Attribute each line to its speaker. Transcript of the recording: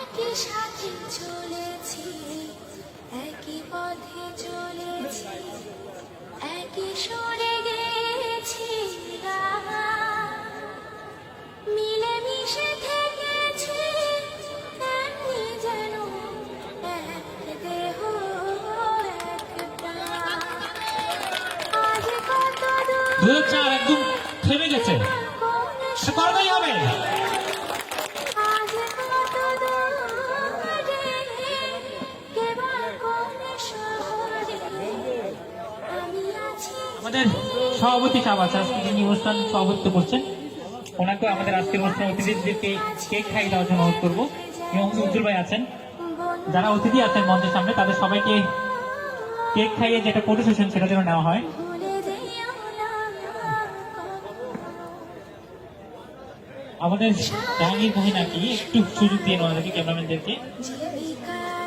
Speaker 1: একই সাথে চলেছি, একই পথে চলেছি, একই সুরে গেছি গান। মিলেমিশে থেকেছি এমনি যেন এক দেহ এক প্রাণ। আজ কত দূর
Speaker 2: 2004 একদম থেমে গেছে, সে করবেই হবে।
Speaker 1: আজ কত দূরে কেবল কোন শহরে আমি আছি।
Speaker 2: আমাদের সভাপতি সাহেব আছে, আজকে যিনি অনুষ্ঠান সভাপতিত্ব করছেন, ওনাকে আমাদের আজকের অনুষ্ঠান অতিথিদেরকে কেক খাইয়ে দেওয়ার জন্য অনুরোধ করবো। এবং উজ্জ্বল ভাই আছেন, যারা অতিথি আছেন মঞ্চের সামনে, তাদের সবাইকে কেক খাইয়ে যেটা ফটো সেশন সেটা যেন নেওয়া হয়।
Speaker 1: ভুলে যেও না
Speaker 2: আমাদের জাহাঙ্গীর মহিনাকে একটু সুযোগ দিয়ে ওনাদেরকে, ক্যামেরাম্যানদেরকে।
Speaker 1: জীবিকার